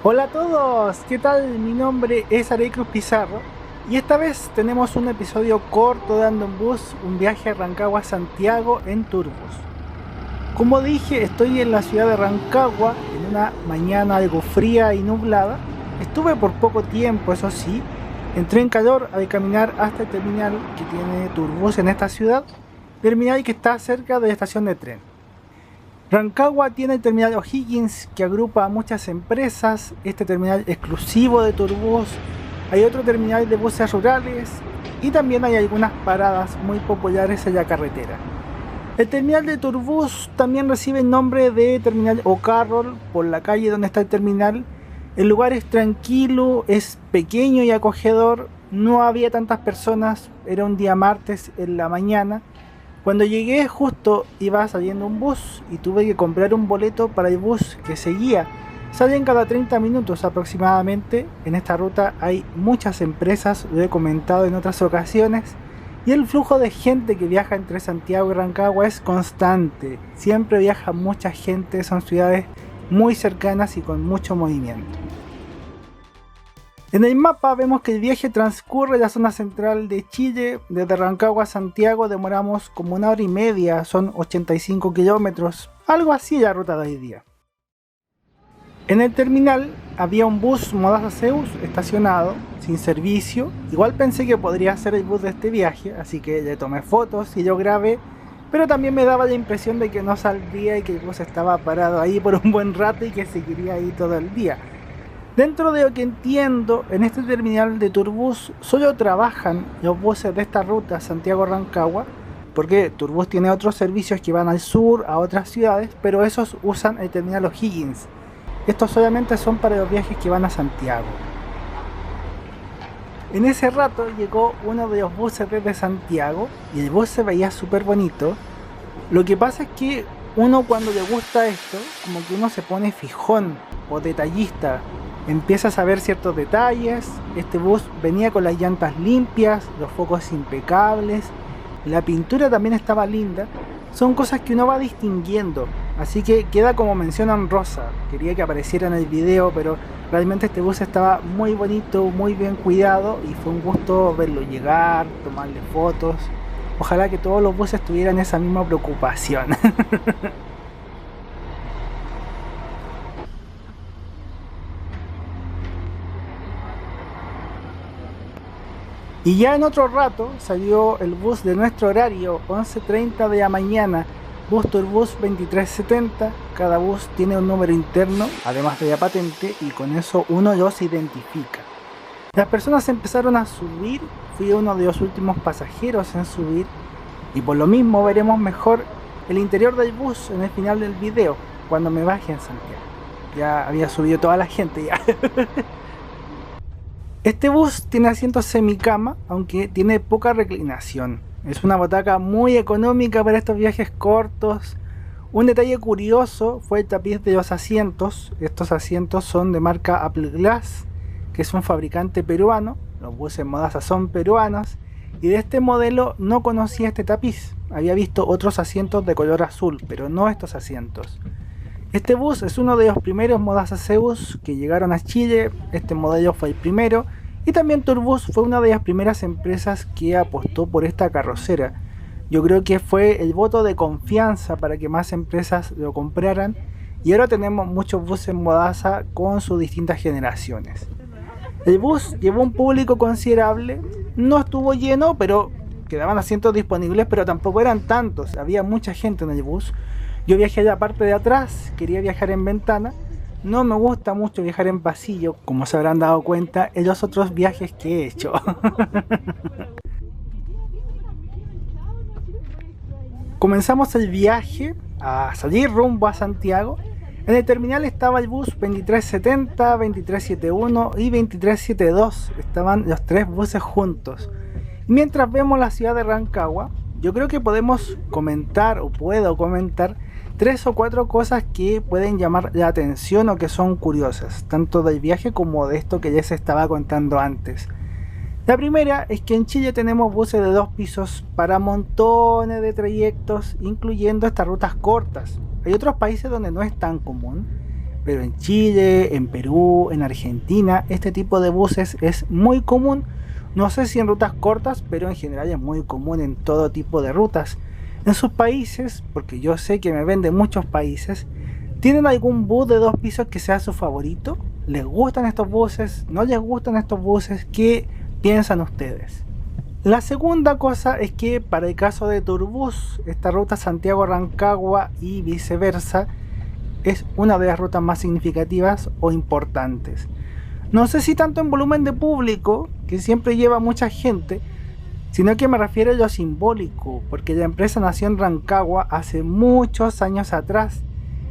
Hola a todos, ¿qué tal? Mi nombre es Arey Cruz Pizarro y esta vez tenemos un episodio corto de Ando en Bus, un viaje a Rancagua a Santiago en Turbus. Como dije, estoy en la ciudad de Rancagua en una mañana algo fría y nublada. Estuve por poco tiempo, eso sí. Entré en calor al caminar hasta el terminal que tiene Turbus en esta ciudad, terminal que está cerca de la estación de tren. Rancagua tiene el terminal O'Higgins que agrupa a muchas empresas, este terminal exclusivo de Turbus, hay otro terminal de buses rurales y también hay algunas paradas muy populares en la carretera. El terminal de Turbus también recibe el nombre de terminal O'Carroll por la calle donde está el terminal. El lugar es tranquilo, es pequeño y acogedor, no había tantas personas, era un día martes en la mañana. Cuando llegué justo iba saliendo un bus y tuve que comprar un boleto para el bus que seguía. Salen cada 30 minutos aproximadamente. En esta ruta hay muchas empresas, lo he comentado en otras ocasiones. Y el flujo de gente que viaja entre Santiago y Rancagua es constante. Siempre viaja mucha gente, son ciudades muy cercanas y con mucho movimiento. En el mapa vemos que el viaje transcurre en la zona central de Chile. Desde Rancagua a Santiago demoramos como 1 hora y media, son 85 kilómetros, algo así la ruta de hoy día. En el terminal había un bus Modasa Zeus estacionado, sin servicio. Igual pensé que podría ser el bus de este viaje, así que le tomé fotos y yo grabé, pero también me daba la impresión de que no saldría y que el bus estaba parado ahí por un buen rato y que seguiría ahí todo el día. Dentro de lo que entiendo, en este terminal de Turbus solo trabajan los buses de esta ruta Santiago-Rancagua, porque Turbus tiene otros servicios que van al sur, a otras ciudades, pero esos usan el terminal O'Higgins. Estos solamente son para los viajes que van a Santiago. En ese rato llegó uno de los buses desde Santiago y el bus se veía súper bonito. Lo que pasa es que uno cuando le gusta esto, como que uno se pone fijón o detallista. Empiezas a ver ciertos detalles. Este bus venía con las llantas limpias, los focos impecables, la pintura también estaba linda. Son cosas que uno va distinguiendo, así que queda como mención honrosa. Quería que apareciera en el video, pero realmente este bus estaba muy bonito, muy bien cuidado y fue un gusto verlo llegar, tomarle fotos. Ojalá que todos los buses tuvieran esa misma preocupación. Y ya en otro rato salió el bus de nuestro horario, 11:30 de la mañana, bus Turbus 2370. Cada bus tiene un número interno, además de la patente, y con eso uno los identifica. Las personas empezaron a subir, fui uno de los últimos pasajeros en subir, y por lo mismo veremos mejor el interior del bus en el final del video, cuando me baje en Santiago. Ya había subido toda la gente ya. Este bus tiene asientos semicama, aunque tiene poca reclinación. Es una butaca muy económica para estos viajes cortos. Un detalle curioso fue el tapiz de los asientos. Estos asientos son de marca Apple Glass, que es un fabricante peruano. Los buses Modasa son peruanos. Y de este modelo no conocía este tapiz. Había visto otros asientos de color azul, pero no estos asientos. Este bus es uno de los primeros Modasa Zeus que llegaron a Chile. Este modelo fue el primero. Y también Turbus fue una de las primeras empresas que apostó por esta carrocera. Yo creo que fue el voto de confianza para que más empresas lo compraran. Y ahora tenemos muchos buses Modasa con sus distintas generaciones. El bus llevó un público considerable. No estuvo lleno, pero quedaban asientos disponibles, pero tampoco eran tantos. Había mucha gente en el bus. Yo viajé a la parte de atrás, quería viajar en ventana. No me gusta mucho viajar en pasillo, como se habrán dado cuenta en los otros viajes que he hecho. Comenzamos el viaje a salir rumbo a Santiago. En el terminal estaba el bus 2370, 2371 y 2372. Estaban los tres buses juntos. Mientras vemos la ciudad de Rancagua, yo creo que podemos comentar, o puedo comentar, 3 o 4 cosas que pueden llamar la atención o que son curiosas, tanto del viaje como de esto que ya se estaba contando antes. La primera es que en Chile tenemos buses de 2 pisos para montones de trayectos, incluyendo estas rutas cortas. Hay otros países donde no es tan común, pero en Chile, en Perú, en Argentina, este tipo de buses es muy común. No sé si en rutas cortas, pero en general es muy común en todo tipo de rutas. En sus países, porque yo sé que me ven de muchos países, ¿tienen algún bus de 2 pisos que sea su favorito? ¿Les gustan estos buses? ¿No les gustan estos buses? ¿Qué piensan ustedes? La segunda cosa es que para el caso de Turbus, esta ruta Santiago-Rancagua y viceversa es una de las rutas más significativas o importantes. No sé si tanto en volumen de público, que siempre lleva mucha gente, sino que me refiero a lo simbólico, porque la empresa nació en Rancagua hace muchos años atrás,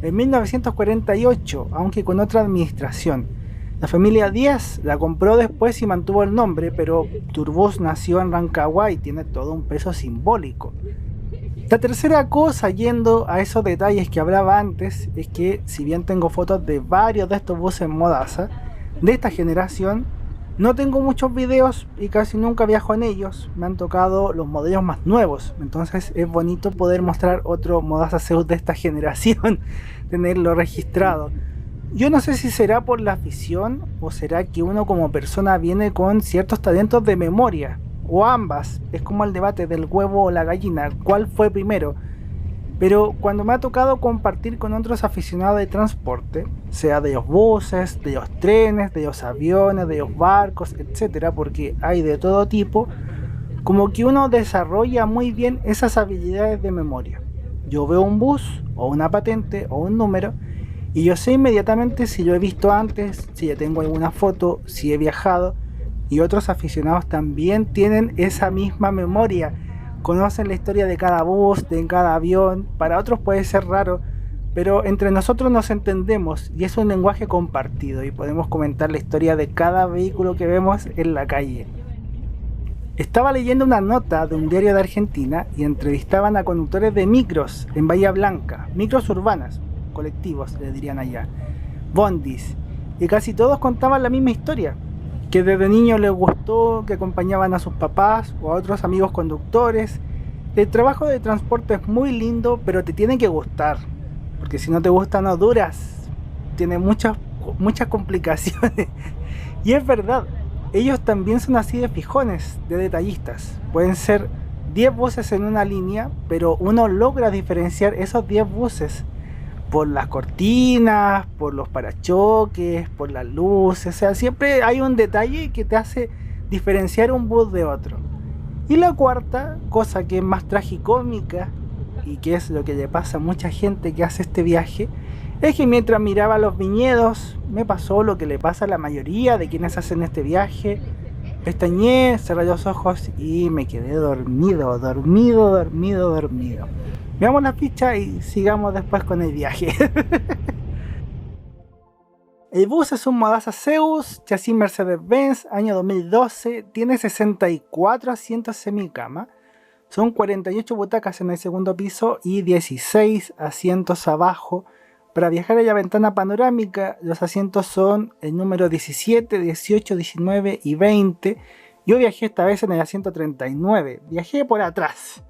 en 1948, aunque con otra administración. La familia Díaz la compró después y mantuvo el nombre, pero Turbus nació en Rancagua y tiene todo un peso simbólico. La tercera cosa, yendo a esos detalles que hablaba antes, es que si bien tengo fotos de varios de estos buses Modaza, de esta generación, no tengo muchos videos y casi nunca viajo en ellos. Me han tocado los modelos más nuevos, entonces es bonito poder mostrar otro Modaza Zeus de esta generación, tenerlo registrado. Yo no sé si será por la afición o será que uno como persona viene con ciertos talentos de memoria, o ambas. Es como el debate del huevo o la gallina, ¿cuál fue primero? Pero cuando me ha tocado compartir con otros aficionados de transporte, sea de los buses, de los trenes, de los aviones, de los barcos, etcétera, porque hay de todo tipo, como que uno desarrolla muy bien esas habilidades de memoria. Yo veo un bus, o una patente, o un número, y yo sé inmediatamente si lo he visto antes, si ya tengo alguna foto, si he viajado, y otros aficionados también tienen esa misma memoria. Conocen la historia de cada bus, de cada avión. Para otros puede ser raro, pero entre nosotros nos entendemos y es un lenguaje compartido y podemos comentar la historia de cada vehículo que vemos en la calle. Estaba leyendo una nota de un diario de Argentina y entrevistaban a conductores de micros en Bahía Blanca, micros urbanas, colectivos le dirían allá, bondis, y casi todos contaban la misma historia, que desde niños les gustó, que acompañaban a sus papás o a otros amigos conductores. El trabajo de transporte es muy lindo, pero te tiene que gustar, porque si no te gusta no duras, tiene muchas complicaciones. Y es verdad, ellos también son así de fijones, de detallistas. Pueden ser 10 buses en una línea, pero uno logra diferenciar esos 10 buses por las cortinas, por los parachoques, por las luces. O sea, siempre hay un detalle que te hace diferenciar un bus de otro. Y la cuarta cosa, que es más tragicómica y que es lo que le pasa a mucha gente que hace este viaje, es que mientras miraba los viñedos me pasó lo que le pasa a la mayoría de quienes hacen este viaje. Pestañeé, cerré los ojos y me quedé dormido. Veamos la ficha y sigamos después con el viaje. El bus es un Modaza Zeus, chasis Mercedes-Benz, año 2012, tiene 64 asientos semicama, son 48 butacas en el segundo piso y 16 asientos abajo. Para viajar a la ventana panorámica, los asientos son el número 17, 18, 19 y 20. Yo viajé esta vez en el asiento 39, viajé por atrás.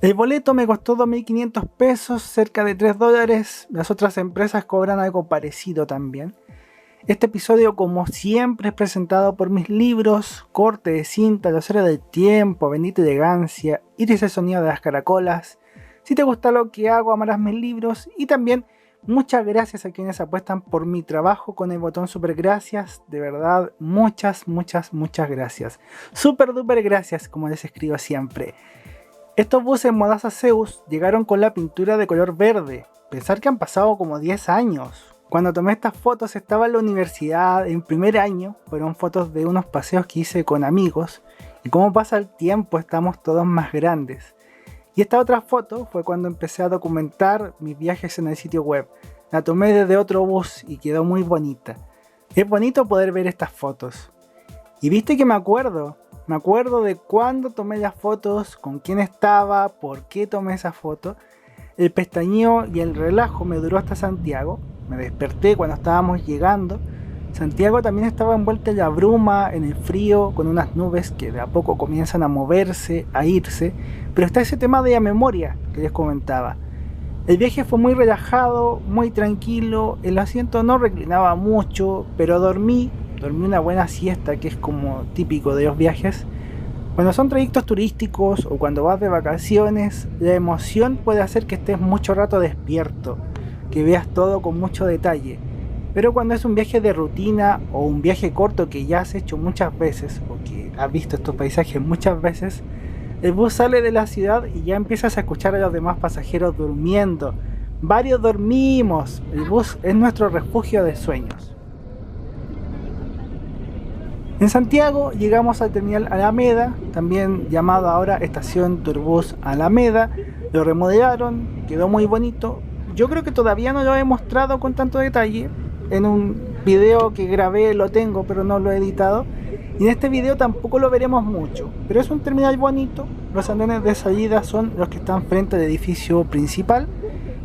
El boleto me costó 2.500 pesos, cerca de $3. Las otras empresas cobran algo parecido también. Este episodio, como siempre, es presentado por mis libros, Corte de Cinta, Los Héroes del Tiempo, Bendita Elegancia, Iris el Sonido de las Caracolas. Si te gusta lo que hago, amarás mis libros. Y también muchas gracias a quienes apuestan por mi trabajo con el botón super gracias. De verdad, muchas gracias. Super duper gracias, como les escribo siempre. Estos buses Modaza Zeus llegaron con la pintura de color verde. Pensar que han pasado como 10 años. Cuando tomé estas fotos estaba en la universidad en primer año. Fueron fotos de unos paseos que hice con amigos. Y como pasa el tiempo estamos todos más grandes. Y esta otra foto fue cuando empecé a documentar mis viajes en el sitio web. La tomé desde otro bus y quedó muy bonita. Es bonito poder ver estas fotos. Y viste que me acuerdo de cuándo tomé las fotos, con quién estaba, por qué tomé esa foto. El pestañeo y el relajo me duró hasta Santiago. Me desperté cuando estábamos llegando. Santiago también estaba envuelta en la bruma, en el frío, con unas nubes que de a poco comienzan a moverse, a irse. Pero está ese tema de la memoria que les comentaba. El viaje fue muy relajado, muy tranquilo, el asiento no reclinaba mucho, pero dormí una buena siesta, que es como típico de los viajes. Cuando son trayectos turísticos o cuando vas de vacaciones, la emoción puede hacer que estés mucho rato despierto, que veas todo con mucho detalle. Pero cuando es un viaje de rutina o un viaje corto que ya has hecho muchas veces o que has visto estos paisajes muchas veces, el bus sale de la ciudad y ya empiezas a escuchar a los demás pasajeros durmiendo. Varios dormimos. El bus es nuestro refugio de sueños. En Santiago llegamos al terminal Alameda, también llamado ahora Estación Turbus Alameda. Lo remodelaron, quedó muy bonito. Yo creo que todavía no lo he mostrado con tanto detalle. En un video que grabé lo tengo, pero no lo he editado. Y en este video tampoco lo veremos mucho, pero es un terminal bonito. Los andenes de salida son los que están frente al edificio principal.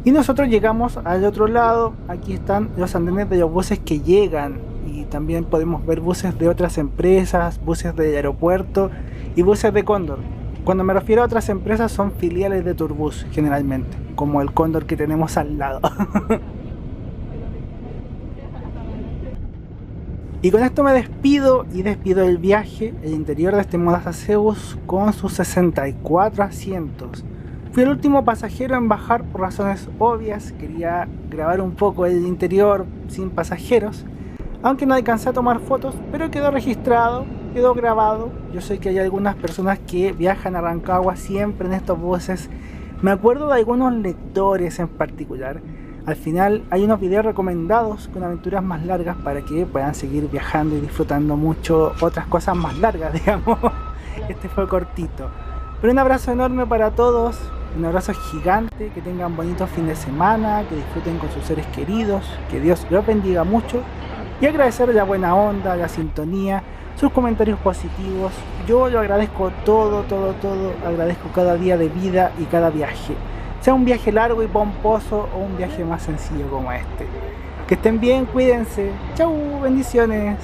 Y nosotros llegamos al otro lado. Aquí están los andenes de los buses que llegan. Y también podemos ver buses de otras empresas, buses del aeropuerto y buses de Cóndor. Cuando me refiero a otras empresas son filiales de Turbus generalmente, como el Cóndor que tenemos al lado. Y con esto me despido y despido el viaje, el interior de este Modaza Bus con sus 64 asientos. Fui el último pasajero en bajar por razones obvias, quería grabar un poco el interior sin pasajeros, aunque no alcancé a tomar fotos, pero quedó registrado, quedó grabado. Yo sé que hay algunas personas que viajan a Rancagua siempre en estos buses. Me acuerdo de algunos lectores en particular. Al final hay unos videos recomendados con aventuras más largas para que puedan seguir viajando y disfrutando mucho otras cosas más largas, digamos. Este fue cortito. Pero un abrazo enorme para todos, un abrazo gigante, que tengan bonitos fin de semana, que disfruten con sus seres queridos, que Dios los bendiga mucho y agradecer la buena onda, la sintonía, sus comentarios positivos. Yo lo agradezco todo, agradezco cada día de vida y cada viaje. Sea un viaje largo y pomposo o un viaje más sencillo como este. Que estén bien, cuídense. Chau, bendiciones.